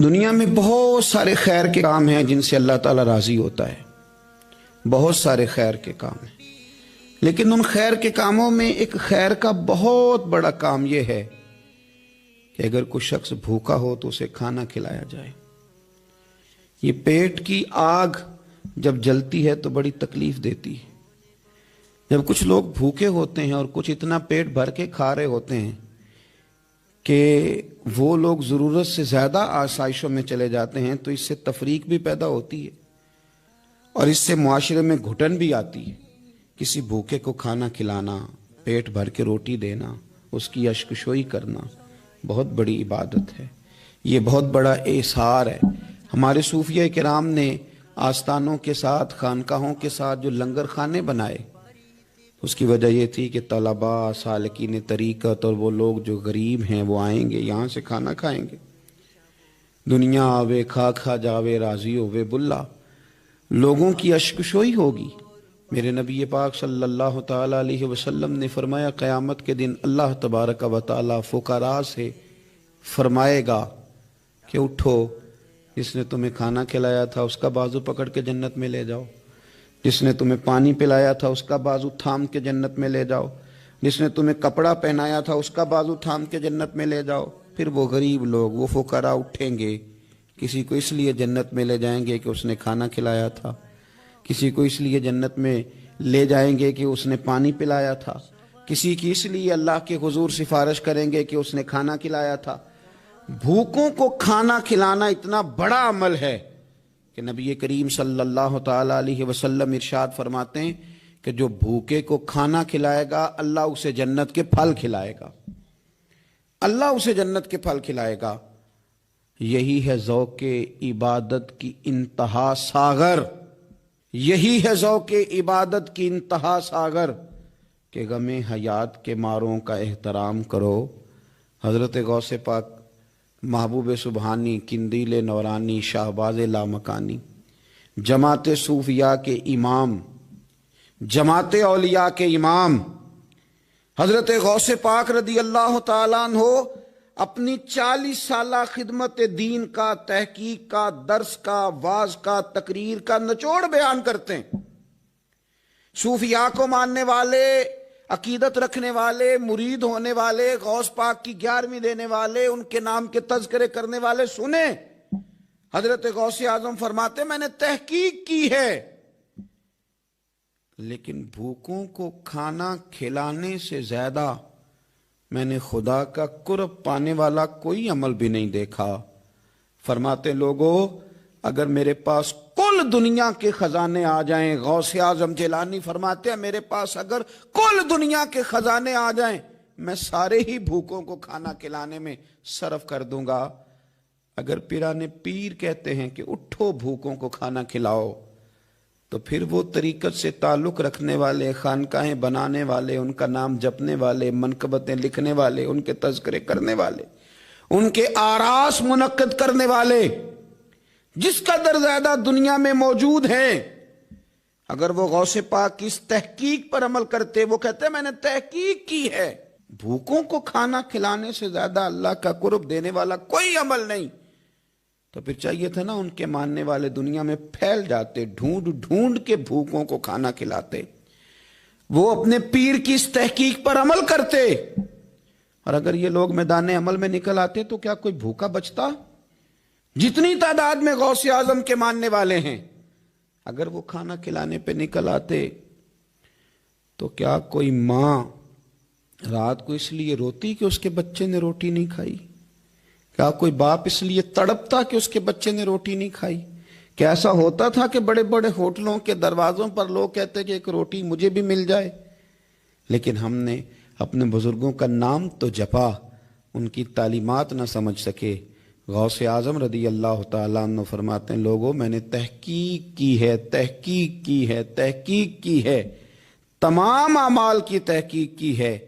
دنیا میں بہت سارے خیر کے کام ہیں جن سے اللہ تعالیٰ راضی ہوتا ہے، بہت سارے خیر کے کام ہیں، لیکن ان خیر کے کاموں میں ایک خیر کا بہت بڑا کام یہ ہے کہ اگر کوئی شخص بھوکا ہو تو اسے کھانا کھلایا جائے۔ یہ پیٹ کی آگ جب جلتی ہے تو بڑی تکلیف دیتی ہے۔ جب کچھ لوگ بھوکے ہوتے ہیں اور کچھ اتنا پیٹ بھر کے کھا رہے ہوتے ہیں کہ وہ لوگ ضرورت سے زیادہ آسائشوں میں چلے جاتے ہیں تو اس سے تفریق بھی پیدا ہوتی ہے اور اس سے معاشرے میں گھٹن بھی آتی ہے۔ کسی بھوکے کو کھانا کھلانا، پیٹ بھر کے روٹی دینا، اس کی اشکشوئی کرنا بہت بڑی عبادت ہے، یہ بہت بڑا احسار ہے۔ ہمارے صوفیہ کرام نے آستانوں کے ساتھ، خانقاہوں کے ساتھ جو لنگر خانے بنائے، اس کی وجہ یہ تھی کہ طلباء، سالکین طریقت اور وہ لوگ جو غریب ہیں وہ آئیں گے، یہاں سے کھانا کھائیں گے۔ دنیا آوے کھا کھا جاوے راضی ہووے بلا، لوگوں کی اشکشوئی ہوگی۔ میرے نبی پاک صلی اللہ تعالی علیہ وسلم نے فرمایا قیامت کے دن اللہ تبارک و تعالی فقراء سے فرمائے گا کہ اٹھو، جس نے تمہیں کھانا کھلایا تھا اس کا بازو پکڑ کے جنت میں لے جاؤ، جس نے تمہیں پانی پلایا تھا اس کا بازو تھام کے جنت میں لے جاؤ، جس نے تمہیں کپڑا پہنایا تھا اس کا بازو تھام کے جنت میں لے جاؤ۔ پھر وہ غریب لوگ، وہ فقراء اٹھیں گے، کسی کو اس لیے جنت میں لے جائیں گے کہ اس نے کھانا کھلایا تھا، کسی کو اس لیے جنت میں لے جائیں گے کہ اس نے پانی پلایا تھا، کسی کی اس لیے اللہ کے حضور سفارش کریں گے کہ اس نے کھانا کھلایا تھا۔ بھوکوں کو کھانا کھلانا اتنا بڑا عمل ہے کہ نبی کریم صلی اللہ تعالی علیہ وسلم ارشاد فرماتے ہیں کہ جو بھوکے کو کھانا کھلائے گا اللہ اسے جنت کے پھل کھلائے گا، اللہ اسے جنت کے پھل کھلائے گا۔ یہی ہے ذوق عبادت کی انتہا ساغر، یہی ہے ذوق عبادت کی انتہا ساغر کہ غم حیات کے ماروں کا احترام کرو۔ حضرت غوث پاک محبوب سبحانی، قندیل نورانی، شہباز لامکانی، جماعت صوفیاء کے امام، جماعت اولیاء کے امام حضرت غوث پاک رضی اللہ تعالیٰ عنہ اپنی 40 سالہ خدمت دین کا، تحقیق کا، درس کا، واعظ کا، تقریر کا نچوڑ بیان کرتے ہیں۔ صوفیاء کو ماننے والے، عقیدت رکھنے والے، مرید ہونے والے، غوث پاک کی 11ویں دینے والے، ان کے نام کے تذکرے کرنے والے سنیں۔ حضرت غوث اعظم فرماتے میں نے تحقیق کی ہے لیکن بھوکوں کو کھانا کھلانے سے زیادہ میں نے خدا کا قرب پانے والا کوئی عمل بھی نہیں دیکھا۔ فرماتے لوگو اگر میرے پاس کل دنیا کے خزانے آ جائیں، غوث اعظم جیلانی فرماتے ہیں میرے پاس اگر کل دنیا کے خزانے آ جائیں میں سارے ہی بھوکوں کو کھانا کھلانے میں صرف کر دوں گا۔ اگر پیران پیر کہتے ہیں کہ اٹھو بھوکوں کو کھانا کھلاؤ تو پھر وہ طریقت سے تعلق رکھنے والے، خانقاہیں بنانے والے، ان کا نام جپنے والے، منقبتیں لکھنے والے، ان کے تذکرے کرنے والے، ان کے آراس منعقد کرنے والے جس قدر زیادہ دنیا میں موجود ہیں، اگر وہ غوث پاک کی اس تحقیق پر عمل کرتے، وہ کہتے ہیں میں نے تحقیق کی ہے، بھوکوں کو کھانا کھلانے سے زیادہ اللہ کا قرب دینے والا کوئی عمل نہیں، تو پھر چاہیے تھا نا ان کے ماننے والے دنیا میں پھیل جاتے، ڈھونڈ ڈھونڈ کے بھوکوں کو کھانا کھلاتے، وہ اپنے پیر کی اس تحقیق پر عمل کرتے۔ اور اگر یہ لوگ میدان عمل میں نکل آتے تو کیا کوئی بھوکا بچتا؟ جتنی تعداد میں غوث اعظم کے ماننے والے ہیں اگر وہ کھانا کھلانے پہ نکل آتے تو کیا کوئی ماں رات کو اس لیے روتی کہ اس کے بچے نے روٹی نہیں کھائی؟ کیا کوئی باپ اس لیے تڑپتا کہ اس کے بچے نے روٹی نہیں کھائی؟ کیا ایسا ہوتا تھا کہ بڑے بڑے ہوٹلوں کے دروازوں پر لوگ کہتے کہ ایک روٹی مجھے بھی مل جائے؟ لیکن ہم نے اپنے بزرگوں کا نام تو جپا، ان کی تعلیمات نہ سمجھ سکے۔ غوث اعظم رضی اللہ تعالیٰ عنہ فرماتے ہیں لوگوں میں نے تحقیق کی ہے، تحقیق کی ہے، تحقیق کی ہے، تمام اعمال کی تحقیق کی ہے،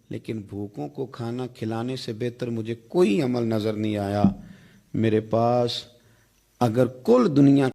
لیکن بھوکوں کو کھانا کھلانے سے بہتر مجھے کوئی عمل نظر نہیں آیا۔ میرے پاس اگر کل دنیا